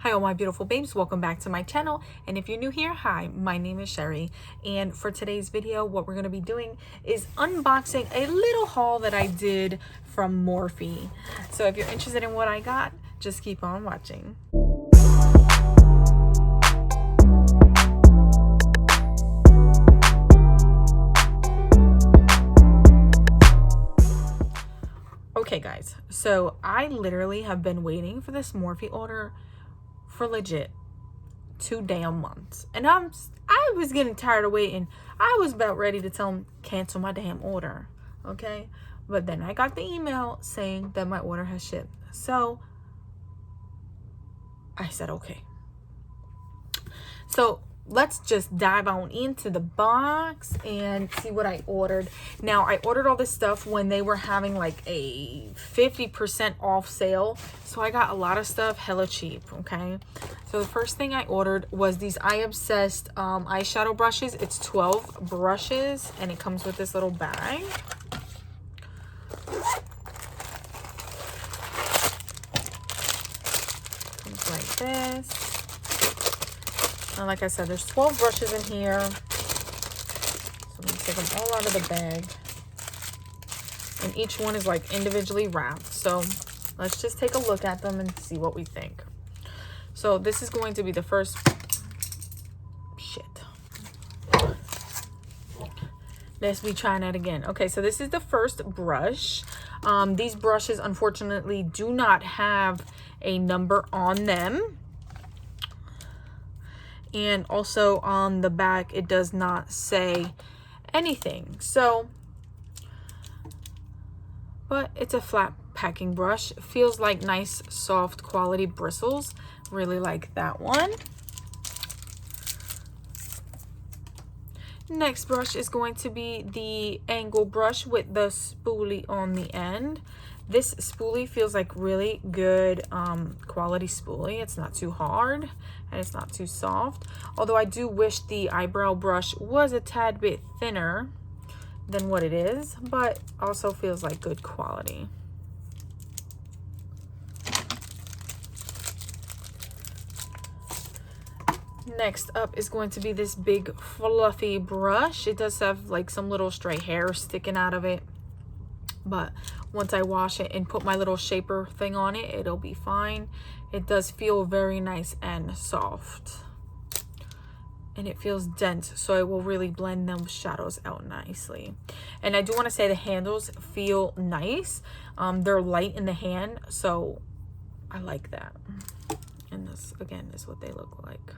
Hi all my beautiful babes, welcome back to my channel, and if you're new here, hi, my name is Sherry, and for today's video what we're going to be doing is unboxing a little haul that I did from Morphe. So if you're interested in what I got, just keep on watching. Okay guys, so I literally have been waiting for this Morphe order for legit 2 damn months, and I was getting tired of waiting. I was about ready to tell them cancel my damn order, okay? But then I got the email saying that my order has shipped, so I said okay. So let's just dive on into the box and see what I ordered. Now, I ordered all this stuff when they were having like a 50% off sale. So I got a lot of stuff hella cheap, okay? So the first thing I ordered was these I Obsessed eyeshadow brushes. It's 12 brushes and it comes with this little bag. Comes like this. And like I said, there's 12 brushes in here. So I'm gonna take them all out of the bag. And each one is like individually wrapped. So let's just take a look at them and see what we think. So this is going to be the first, let's be trying that again. Okay, so this is the first brush. These brushes unfortunately do not have a number on them. And also on the back it does not say anything, so but it's a flat packing brush. It feels like nice soft quality bristles. Really like that one. Next brush is going to be the angle brush with the spoolie on the end. This spoolie feels like really good quality spoolie. It's not too hard and it's not too soft. Although I do wish the eyebrow brush was a tad bit thinner than what it is, but also feels like good quality. Next up is going to be this big fluffy brush. It does have like some little stray hair sticking out of it, but once I wash it and put my little shaper thing on it, it'll be fine. It does feel very nice and soft, and it feels dense, so it will really blend them shadows out nicely. And I do want to say the handles feel nice. They're light in the hand, so I like that. And this again is what they look like.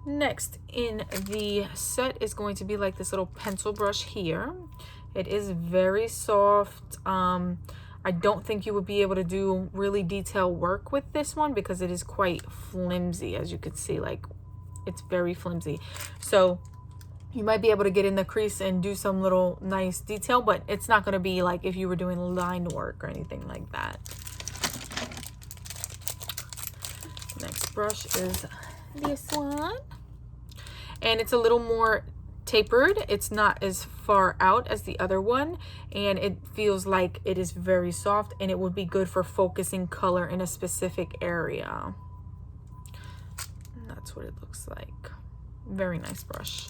Next in the set is going to be like this little pencil brush here. It is very soft. I don't think you would be able to do really detailed work with this one because it is quite flimsy. As you can see, like it's very flimsy. So you might be able to get in the crease and do some little nice detail, but it's not going to be like if you were doing line work or anything like that. Next brush is this one. And it's a little more tapered. It's not as far out as the other one, and it feels like it is very soft, and it would be good for focusing color in a specific area. And that's what it looks like. Very nice brush.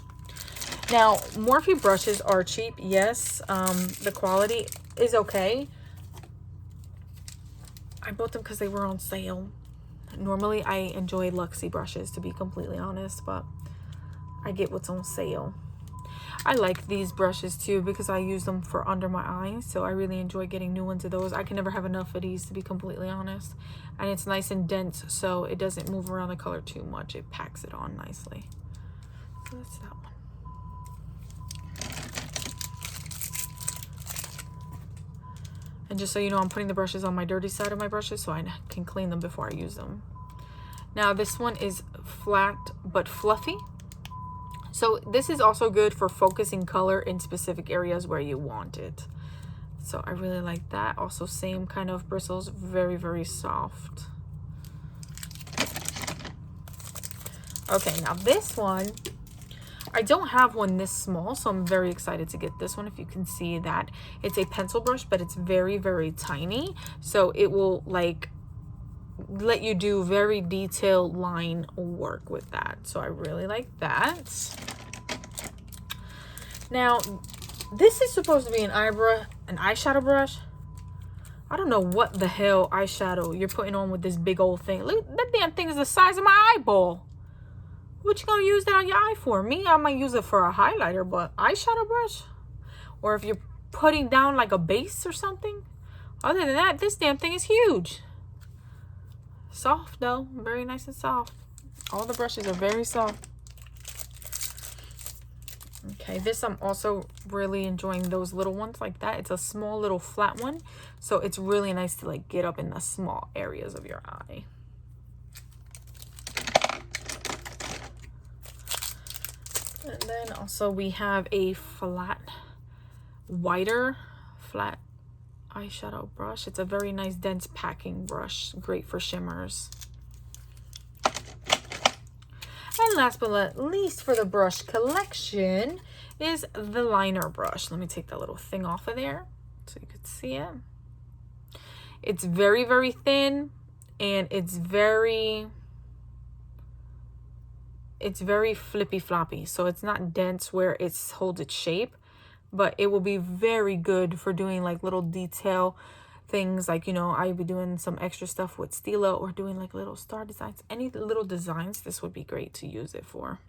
Now, Morphe brushes are cheap, yes. The quality is okay. I bought them because they were on sale. Normally I enjoy Luxie brushes, to be completely honest, but I get what's on sale. I like these brushes too because I use them for under my eyes, so I really enjoy getting new ones of those. I can never have enough of these, to be completely honest. And it's nice and dense, so it doesn't move around the color too much. It packs it on nicely. So that's that one. And just so you know, I'm putting the brushes on my dirty side of my brushes so I can clean them before I use them. Now this one is flat but fluffy. So this is also good for focusing color in specific areas where you want it. So I really like that. Also same kind of bristles, very, very soft. Okay, now this one I don't have one this small, so I'm very excited to get this one. If you can see that, it's a pencil brush, but it's very, very tiny. So it will like let you do very detailed line work with that. So I really like that. Now, this is supposed to be an eyeshadow brush. I don't know what the hell eyeshadow you're putting on with this big old thing. Look, that damn thing is the size of my eyeball. What you gonna use that on your eye for? Me, I might use it for a highlighter, but eyeshadow brush? Or if you're putting down like a base or something. Other than that, this damn thing is huge. Soft though, very nice and soft. All the brushes are very soft. Okay, this I'm also really enjoying those little ones like that. It's a small little flat one, so it's really nice to like get up in the small areas of your eye. And then also we have a wider flat eyeshadow brush. It's a very nice dense packing brush, great for shimmers. And last but not least for the brush collection is the liner brush. Let me take that little thing off of there so you could see it. It's very, very thin, and it's very flippy floppy. So it's not dense where it holds its shape, but it will be very good for doing like little detail things. Like, you know, I'd be doing some extra stuff with Stila or doing like little star designs. Any little designs, this would be great to use it for.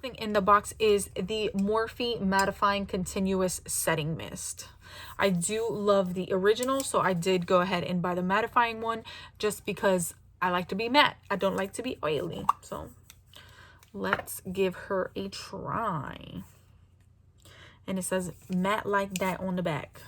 Thing in the box is the Morphe mattifying continuous setting mist. I do love the original, so I did go ahead and buy the mattifying one just because I like to be matte. I don't like to be oily. So let's give her a try. And it says matte like that on the back.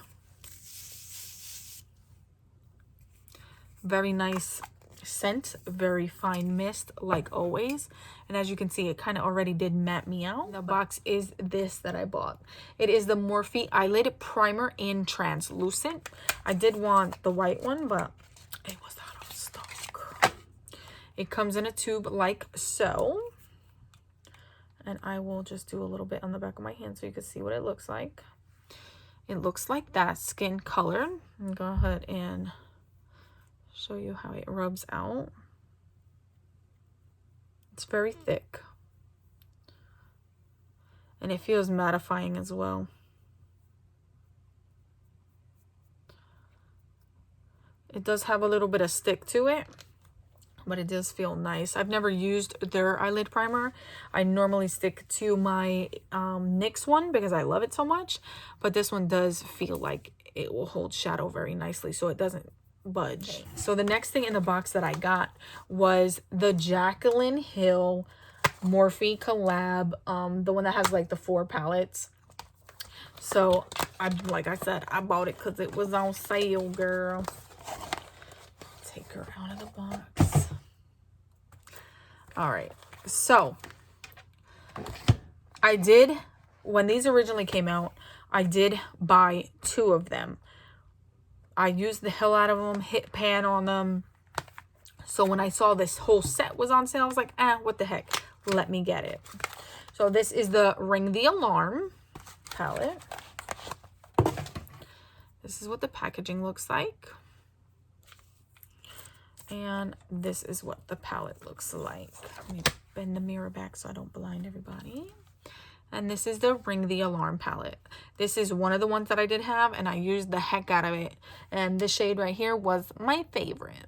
Very nice scent, very fine mist like always. And as you can see, it kind of already did matte me out. The box is this that I bought. It is the Morphe eyelid primer in translucent. I did want the white one, but it was out of stock. It comes in a tube like so. And I will just do a little bit on the back of my hand so you can see what it looks like. It looks like that, skin colored. And go ahead and show you how it rubs out. It's very thick. And it feels mattifying as well. It does have a little bit of stick to it, but it does feel nice. I've never used their eyelid primer. I normally stick to my NYX one because I love it so much. But this one does feel like it will hold shadow very nicely, so it doesn't budge. So the next thing in the box that I got was the Jaclyn Hill Morphe collab, the one that has like the 4 palettes. So like I said, I bought it because it was on sale, girl. Take her out of the box. All right, so I did, when these originally came out, I did buy 2 of them. I used the hell out of them, hit pan on them. So when I saw this whole set was on sale, I was like, what the heck? Let me get it. So this is the Ring the Alarm palette. This is what the packaging looks like. And this is what the palette looks like. Let me bend the mirror back so I don't blind everybody. And this is the Ring the Alarm palette. This is one of the ones that I did have, and I used the heck out of it. And this shade right here was my favorite.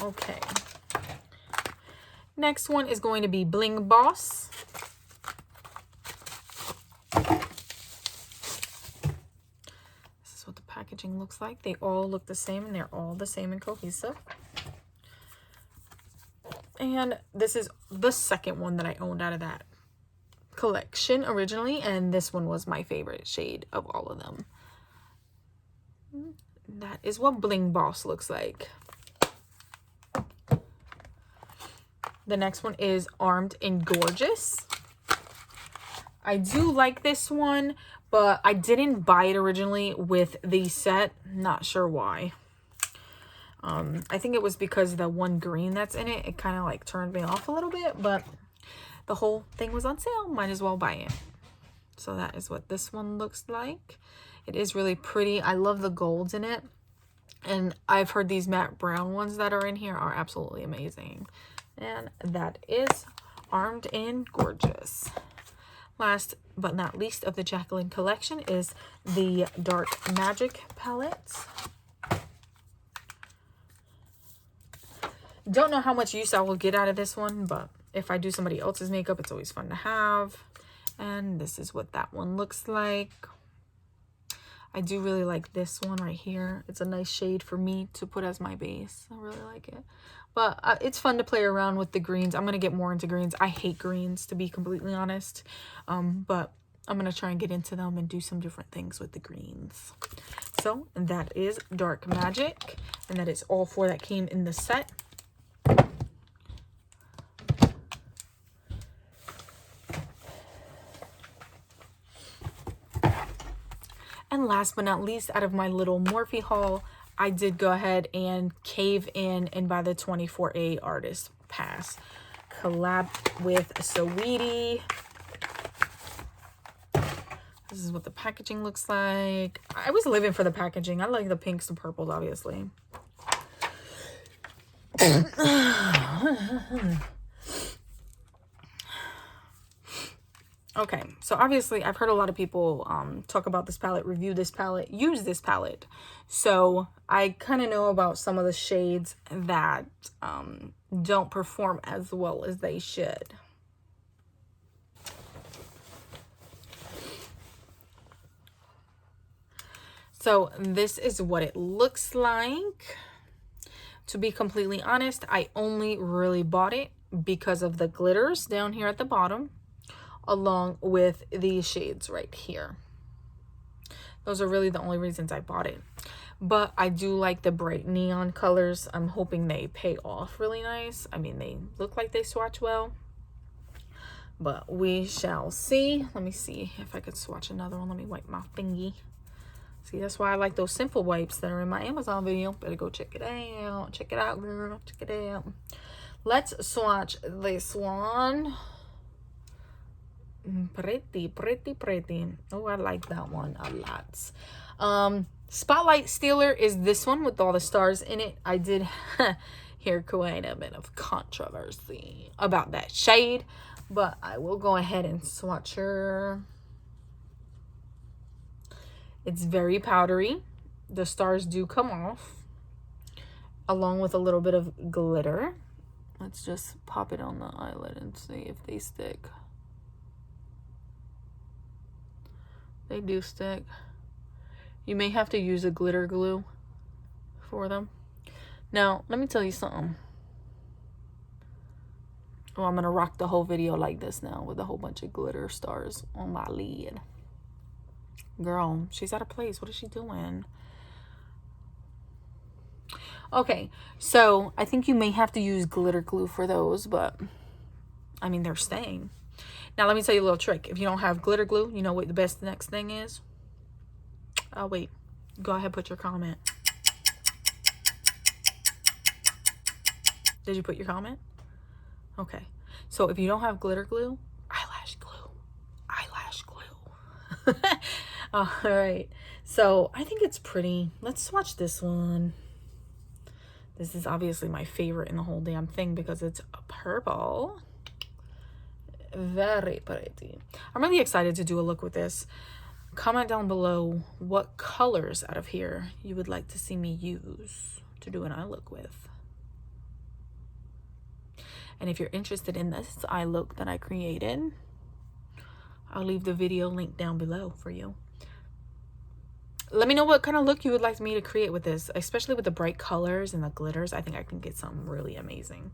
Okay. Next one is going to be Bling Boss. This is what the packaging looks like. They all look the same, and they're all the same and cohesive. And this is the second one that I owned out of that collection originally. And this one was my favorite shade of all of them. That is what Bling Boss looks like. The next one is Armed and Gorgeous. I do like this one, but I didn't buy it originally with the set. Not sure why. I think it was because the one green that's in it, it kind of like turned me off a little bit, but the whole thing was on sale. Might as well buy it. So that is what this one looks like. It is really pretty. I love the golds in it. And I've heard these matte brown ones that are in here are absolutely amazing. And that is Armed and Gorgeous. Last but not least of the Jacqueline collection is the Dark Magic palette. Don't know how much use I will get out of this one, but if I do somebody else's makeup, it's always fun to have. And this is what that one looks like. I do really like this one right here. It's a nice shade for me to put as my base. I really like it. But it's fun to play around with the greens. I'm going to get more into greens. I hate greens, to be completely honest. But I'm going to try and get into them and do some different things with the greens. So that is Dark Magic. And that is all four that came in the set. And last but not least, out of my little Morphe haul, I did go ahead and cave in and buy the 24A Artist Pass. Collab with Sweetie. This is what the packaging looks like. I was living for the packaging. I like the pinks and purples, obviously. Okay, so obviously I've heard a lot of people talk about this palette, review this palette, use this palette. So I kind of know about some of the shades that don't perform as well as they should. So this is what it looks like. To be completely honest, I only really bought it because of the glitters down here at the bottom, along with these shades right here. Those are really the only reasons I bought it. But I do like the bright neon colors. I'm hoping they pay off really nice. I mean, they look like they swatch well, but we shall see. Let me see if I could swatch another one. Let me wipe my thingy. See, that's why I like those simple wipes that are in my Amazon video. Better go check it out. Check it out, girl. Check it out. Let's swatch this one. Pretty. Oh, I like that one a lot. Spotlight Stealer is this one with all the stars in it. I did hear quite a bit of controversy about that shade, but I will go ahead and swatch her. It's very powdery. The stars do come off, along with a little bit of glitter. Let's just pop it on the eyelid and see if they stick. They do stick. You may have to use a glitter glue for them. Now, let me tell you something. Oh, I'm going to rock the whole video like this now with a whole bunch of glitter stars on my lid. Girl, she's out of place. What is she doing? Okay, so I think you may have to use glitter glue for those, but I mean, they're staying. Now, let me tell you a little trick. If you don't have glitter glue, you know what the best next thing is? Oh, wait. Go ahead, put your comment. Did you put your comment? Okay. So if you don't have glitter glue, eyelash glue. Eyelash glue. All right. So I think it's pretty. Let's swatch this one. This is obviously my favorite in the whole damn thing because it's a purple. Very pretty. I'm really excited to do a look with this. Comment down below what colors out of here you would like to see me use to do an eye look with. And if you're interested in this eye look that I created, I'll leave the video link down below for you. Let me know what kind of look you would like me to create with this, especially with the bright colors and the glitters. I think I can get something really amazing.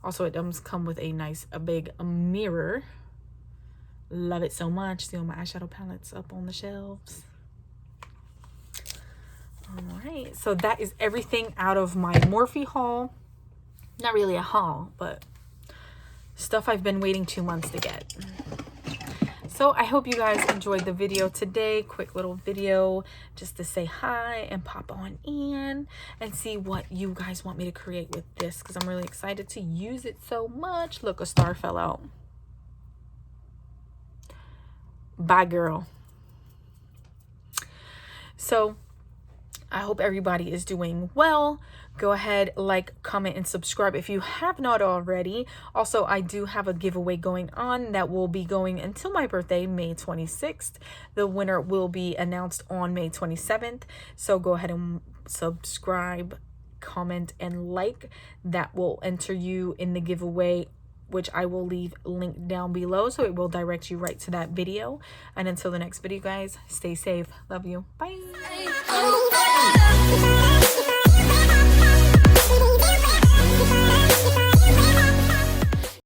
Also, it does come with a big mirror. Love it so much. See all my eyeshadow palettes up on the shelves. All right, so that is everything out of my Morphe haul. Not really a haul, but stuff I've been waiting 2 months to get. So I hope you guys enjoyed the video today. Quick little video just to say hi and pop on in and see what you guys want me to create with this, because I'm really excited to use it so much. Look, a star fell out. Bye, girl. So I hope everybody is doing well. Go ahead, like, comment, and subscribe if you have not already. Also, I do have a giveaway going on that will be going until my birthday, May 26th. The winner will be announced on May 27th. So go ahead and subscribe, comment, and like. That will enter you in the giveaway, which I will leave linked down below, so it will direct you right to that video. And until the next video, guys, stay safe. Love you. Bye.